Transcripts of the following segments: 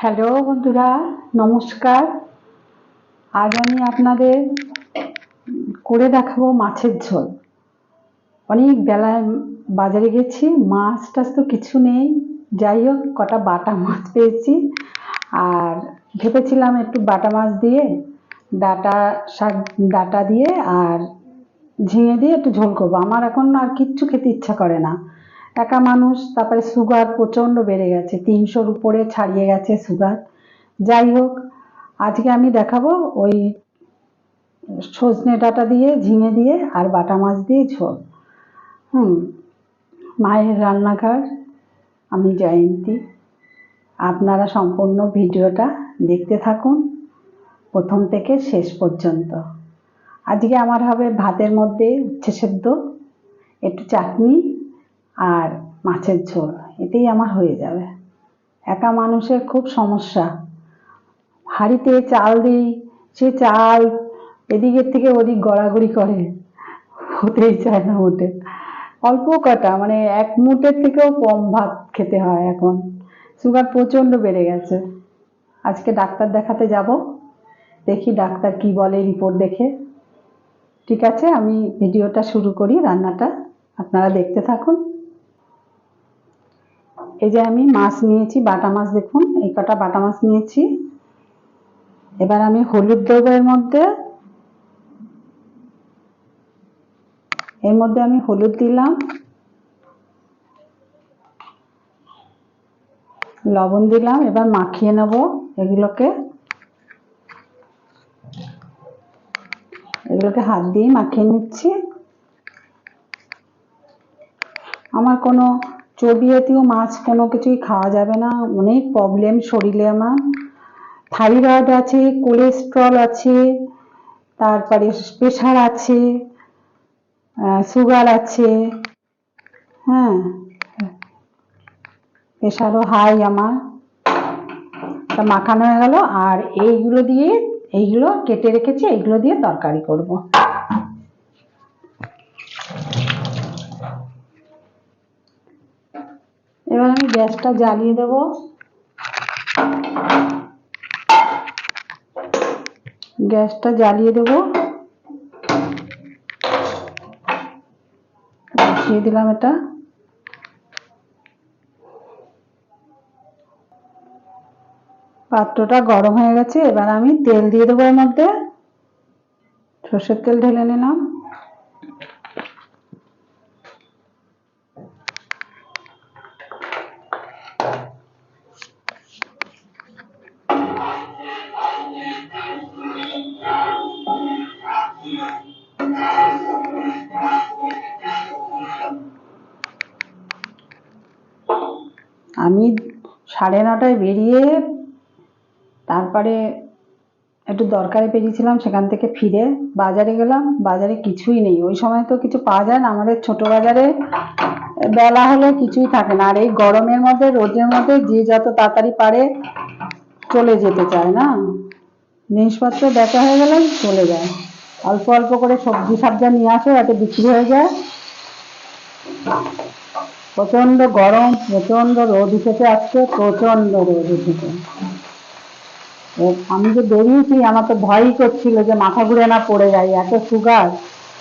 Hello বন্ধুরা, নমস্কার। আজ আমি আপনাদের করে দেখাবো মাছের ঝোল। অনেক বেলায় বাজারে গেছি, মাছ টাছ তো কিছু নেই। যাই হোক, কটা বাটা মাছ পেয়েছি আর ভেবেছিলাম একটু বাটা মাছ দিয়ে ডাটা শাক, ডাটা দিয়ে আর ঝিঙে দিয়ে একটু ঝোল করবো। আমার এখন আর কিচ্ছু খেতে ইচ্ছা করে না, একা মানুষ, তারপরে সুগার প্রচণ্ড বেড়ে গেছে, 300-র উপরে ছাড়িয়ে গেছে সুগার। যাই হোক, আজকে আমি দেখাবো ওই সজনে ডাঁটা দিয়ে, ঝিঙে দিয়ে আর বাটা মাছ দিয়ে ঝোল। মায়ের রান্নাঘর, আমি জয়ন্তী। আপনারা সম্পূর্ণ ভিডিওটা দেখতে থাকুন প্রথম থেকে শেষ পর্যন্ত। আজকে আমার হবে ভাতের মধ্যে উচ্ছে সেদ্ধ, একটু চাটনি আর মাছের ঝোল, এতেই আমার হয়ে যাবে। একা মানুষের খুব সমস্যা, হাঁড়িতে চাল দিই, সে চাল এদিকের থেকে ওদিক গড়াগড়ি করে, হতেই চায় না মোটে। অল্প কটা, মানে এক মুঠের থেকেও কম ভাত খেতে হয় এখন। সুগার প্রচণ্ড বেড়ে গেছে। আজকে ডাক্তার দেখাতে যাব, দেখি ডাক্তার কি বলে রিপোর্ট দেখে। ঠিক আছে, আমি ভিডিওটা শুরু করি, রান্নাটা আপনারা দেখতে থাকুন। এই যে আমি মাছ নিয়েছি, বাটা মাছ, দেখুন এই কটা বাটা মাছ নিয়েছি। এবার আমি হলুদ দেবো এর মধ্যে আমি হলুদ দিলাম, লবণ দিলাম। এবার মাখিয়ে নেব এগুলোকে হাত দিয়ে মাখিয়ে নিচ্ছি। আমার কোনো চর্বি জাতীয় মাছ কোনো কিছুই খাওয়া যাবে না, অনেক প্রবলেম শরীরে। আমার থাইরয়েড আছে, কোলেস্ট্রল আছে, তারপরে প্রেশার আছে, সুগার আছে, হ্যাঁ, প্রেশারও হাই আমার। তা মাখানো হয়ে গেল, আর এইগুলো কেটে রেখেছি, এইগুলো দিয়ে তরকারি করব। এবার আমি গ্যাসটা জ্বালিয়ে দেব। বসিয়ে দিলাম এটা। পাত্রটা গরম হয়ে গেছে, এবার আমি তেল দিয়ে দেবো এর মধ্যে। সর্ষের তেল ঢেলে নিলাম। আমি 9:30টায় বেরিয়ে, তারপরে একটু দরকারে বেরিয়েছিলাম, সেখান থেকে ফিরে বাজারে গেলাম। বাজারে কিছুই নেই, ওই সময় তো কিছু পাওয়া যায় না আমাদের ছোট বাজারে, বেলা হলে কিছুই থাকে না। আর এই গরমের মধ্যে, রোদের মধ্যে যে যত তাড়াতাড়ি পারে চলে যেতে চায় না, জিনিসপত্র দেখা হয়ে গেলে চলে যায়। অল্প অল্প করে সবজি সাবজা নিয়ে আসে, যাতে বিক্রি হয়ে যায়। প্রচন্ড গরম, প্রচন্ড রোদ উঠেছে আজকে, প্রচন্ড রোদ উঠেছে। আমি যে বেরিয়েছি, আমার তো ভয়ই করছিল যে মাথা ঘুরে না পড়ে যায়, এত সুগার।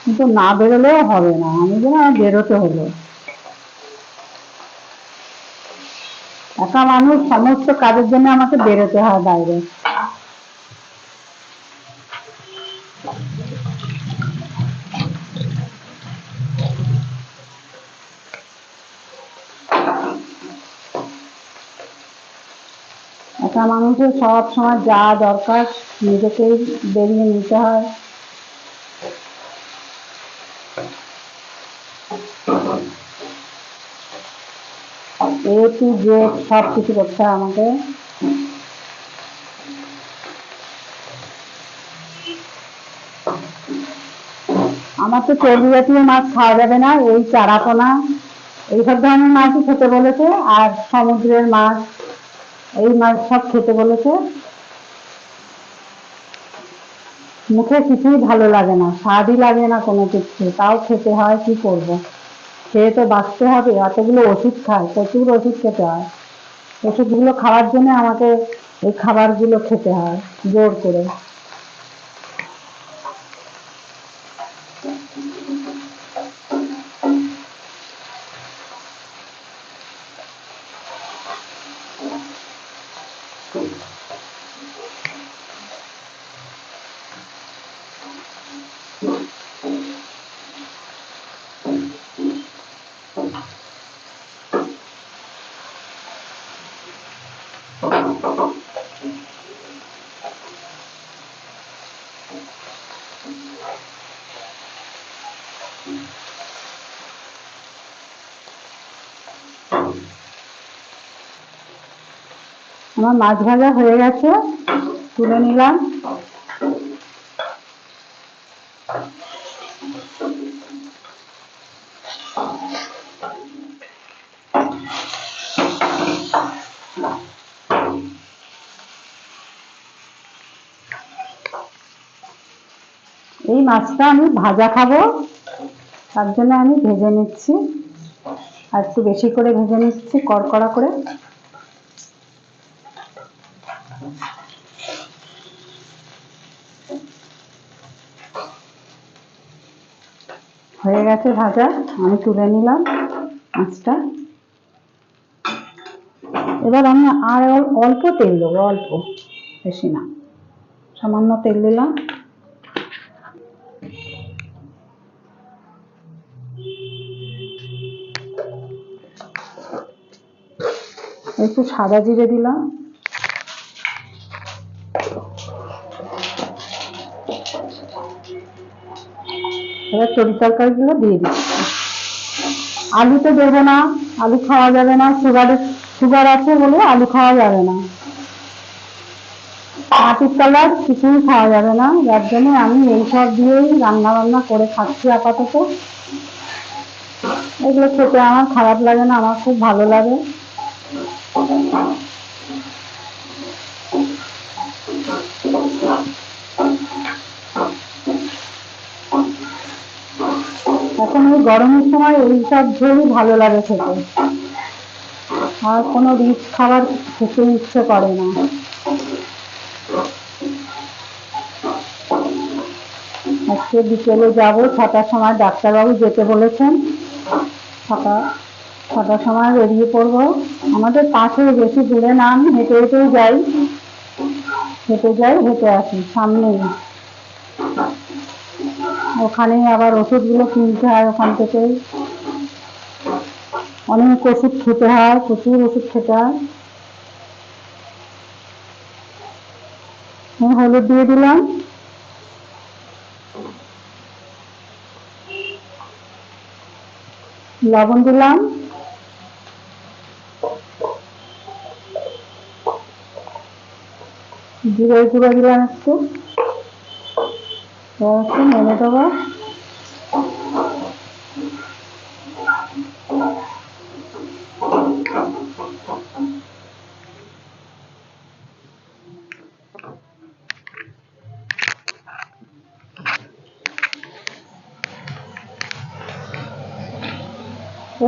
কিন্তু না বেরোলেও হবে না, আমি যেন বেরোতে হলো। একা মানুষ, সমস্ত কাজের জন্য আমাকে বেরোতে হয় বাইরে। একা মানুষের সব সময় যা দরকার নিজেকেই বেরিয়ে নিতে হয়। এ টু জেড সব কিছু করতে হয় আমাকে। আমার তো চর্বি জাতীয় মাছ খাওয়া যাবে না, এই চারাপোনা এইসব ধরনের মাছই খেতে বলেছে, আর সমুদ্রের মাছ, এই মাছ সব খেতে বলেছে। মুখে কিছুই ভালো লাগে না, স্বাদই লাগে না কোনো কিছু, তাও খেতে হয়, কি করব। খেয়ে তো বাঁচতে হবে, এতগুলো ওষুধ খায়, প্রচুর ওষুধ খেতে হয়। ওষুধগুলো খাওয়ার জন্য আমাকে এই খাবারগুলো খেতে হয় জোর করে। আমার মাছ ভাজা হয়ে গেছে, তুলে নিলাম। এই মাছটা আমি ভাজা খাবো, তার জন্য আমি ভেজে নিচ্ছি, আর একটু বেশি করে ভেজে নিচ্ছি কড়কড়া করে। হয়ে গেছে ভাজা, আমি তুলে নিলাম মাছটা। এবার আমি আর অল্প তেল দেবো, অল্প, বেশি না, সামান্য তেল দিলাম। একটু সাদা জিরে দিলাম। এবার তরি তরকারিগুলো দিয়ে দিচ্ছি। আলু তো দেবো না, আলু খাওয়া যাবে না, সুগার আছে বলে আলু খাওয়া যাবে না, মাটির তলার কিছুই খাওয়া যাবে না, যার জন্য আমি এইসব দিয়েই রান্না বান্না করে খাচ্ছি আপাতত। এগুলো খেতে আমার খারাপ লাগে না, আমার খুব ভালো লাগে। এখন এই গরমের সময় এইসব ঝোলই ভালো লাগে খেতে, আর কোনো রিচ খাবার খেতে ইচ্ছে করে না। আজকে বিকেলে যাবো, 6টার সময় ডাক্তারবাবু যেতে বলেছেন। 6টার সময় বেরিয়ে পড়বো। আমাদের পাশে, বেশি দূরে না, আমি হেঁটে হেঁটেই যাই, হেঁটে আসি, সামনেই। ওখানেই আবার ওষুধগুলো কিনতে হয়, ওখান থেকেই অনেক ওষুধ খেতে হয়, প্রচুর ওষুধ খেতে হয়। হলুদ দিয়ে দিলাম, লবণ দিলাম, জিরে গুঁড়ো দিলাম একটু, নেড়ে দেবো।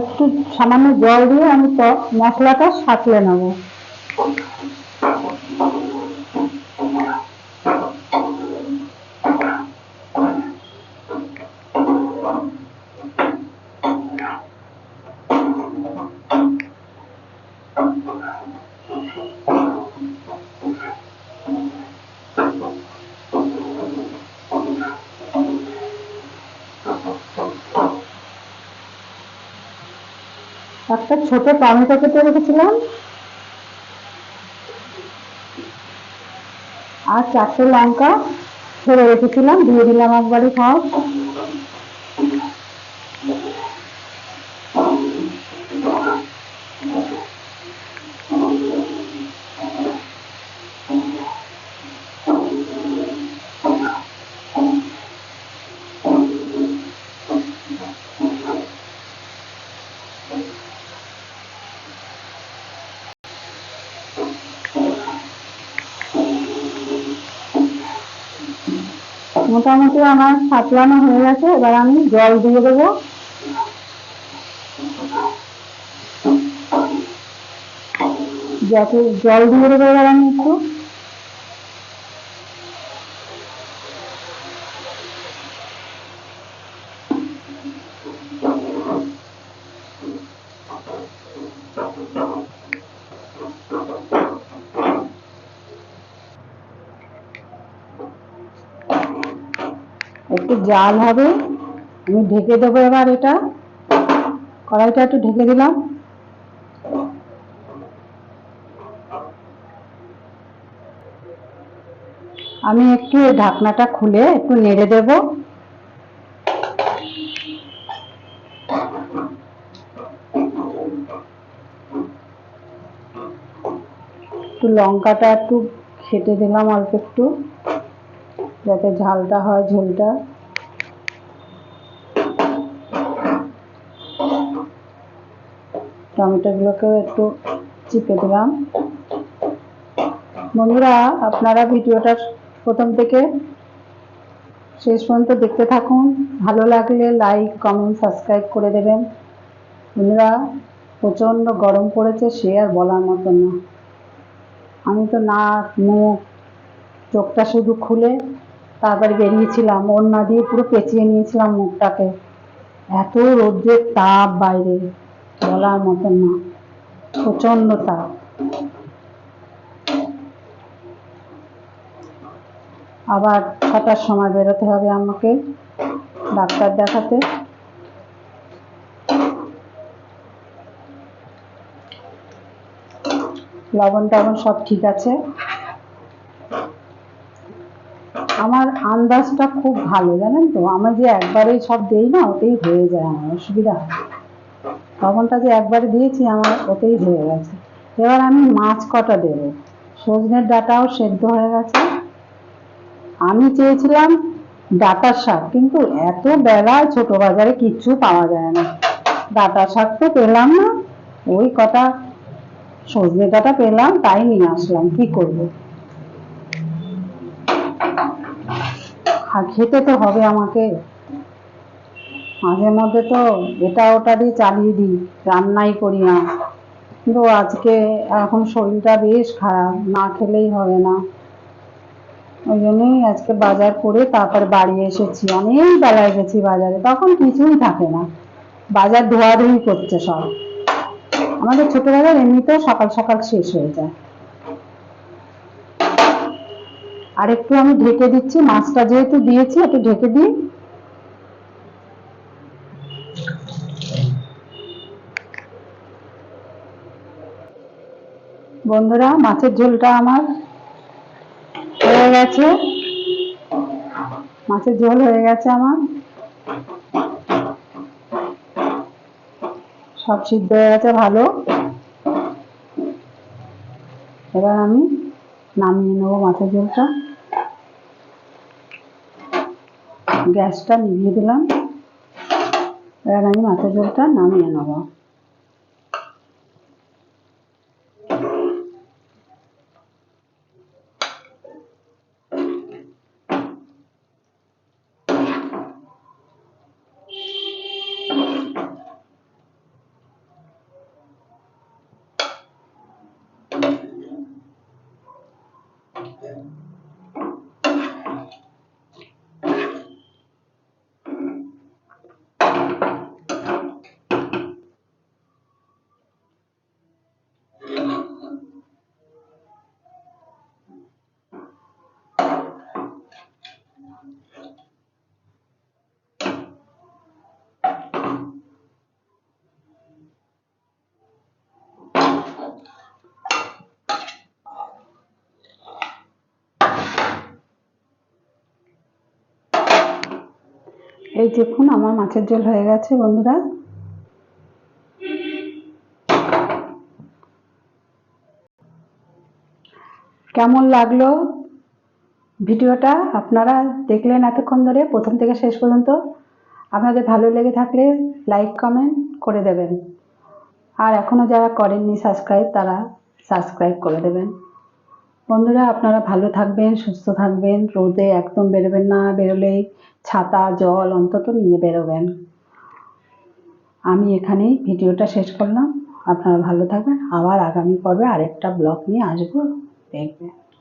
একটু সামান্য জল দিয়ে আমি মশলাটা সাঁতলে নেবো। একটা ছোট টমেটো কেটে রেখেছিলাম, আর 4টে লঙ্কা ছেড়ে রেখেছিলাম, দিয়ে দিলাম একবারে সব। মোটামুটি আমার সাঁতলানো হয়ে গেছে, এবার আমি জল দিয়ে দেবো। যাতে জল দিয়ে দেবো এবার আমি একটু। একটু জাল হবে, আমি ঢেকে দেবো এবার। এটা কড়াইটা একটু ঢেকে দিলাম। আমি একটু ঢাকনাটা খুলে একটু নেড়ে দেব। একটু লঙ্কাটা একটু খেটে দিলাম অল্প একটু, যাতে ঝালটা হয় ঝোলটা। টমেটোগুলোকেও একটু চিপে দিলাম। বন্ধুরা, আপনারা ভিডিওটা প্রথম থেকে শেষ পর্যন্ত দেখতে থাকুন। ভালো লাগলে লাইক, কমেন্ট, সাবস্ক্রাইব করে দেবেন। বন্ধুরা, প্রচণ্ড গরম পড়েছে, সে আর বলার মতো না। আমি তো নাক মুখ চোখটা শুধু খুলে তারপরে বেরিয়েছিলাম, ওড়না দিয়ে পুরো পেঁচিয়ে নিয়েছিলাম মুখটাকে। এত রৌদ্রের তাপ বাইরে, বলার মতন না, প্রচণ্ড তাপ। আবার 6টার সময় বেরোতে হবে আমাকে ডাক্তার দেখাতে। লবণ টবণ সব ঠিক আছে। আমার আন্দাজটা খুব ভালো, জানেন তো, আমি যে একবারেই সব দেই না, ওতেই হয়ে যায় আমার অসুবিধা। লবণটা যে একবারে দিয়েছি আমার ওতেই হয়ে গেছে। এবার আমি মাছ কটা দেবো। সজনের ডাঁটাও সেদ্ধ হয়ে গেছে। আমি চেয়েছিলাম ডাঁটার শাক, কিন্তু এত বেলায় ছোট বাজারে কিচ্ছু পাওয়া যায় না। ডাঁটার শাক তো পেলাম না, ওই কটা সজনে ডাঁটা পেলাম, তাই নিয়ে আসলাম। কি করবো, খেতে তো হবে আমাকে। মাঝে মধ্যে তো এটা ওটা দিয়ে চালিয়ে দিই, রান্নাই করি না। কিন্তু আজকে এখন শরীরটা বেশ খারাপ, না খেলেই হবে না। ওই জন্যই আজকে বাজার করে তারপর বাড়ি এসেছি। অনেক বেলায় গেছি বাজারে, তখন কিছুই থাকে না, বাজার ধোয়াধুয়ি করছে সব। আমাদের ছোট বাজার এমনিতেও সকাল সকাল শেষ হয়ে যায়। আর একটু আমি ঢেকে দিচ্ছি, মাছটা যেহেতু দিয়েছি একটু ঢেকে দিই। বন্ধুরা, মাছের ঝোলটা আমার হয়ে গেছে। মাছের ঝোল হয়ে গেছে আমার, সব সিদ্ধ হয়ে গেছে ভালো। এবার আমি নামিয়ে নেবো মাছের ঝোলটা। গ্যাসটা নিভিয়ে দিলাম। এবার আমি মাছের ঝোলটা নামিয়ে নেবো। এই দেখুন, আমার মাছের ঝোল হয়ে গেছে। বন্ধুরা, কেমন লাগলো ভিডিওটা? আপনারা দেখলেন এতক্ষণ ধরে প্রথম থেকে শেষ পর্যন্ত। আপনাদের ভালো লেগে থাকলে লাইক কমেন্ট করে দেবেন। আর এখনো যারা করেননি সাবস্ক্রাইব, তারা সাবস্ক্রাইব করে দেবেন। বন্ধুরা, আপনারা ভালো থাকবেন, সুস্থ থাকবেন, রোদে একদম বেরোবেন না, বেরোলেই ছাতা জল অন্তত নিয়ে বেরোবেন। আমি এখানেই ভিডিওটা শেষ করলাম। আপনারা ভালো থাকবেন। আবার আগামী পর্বে আরেকটা ব্লগ নিয়ে আসবো, দেখবেন।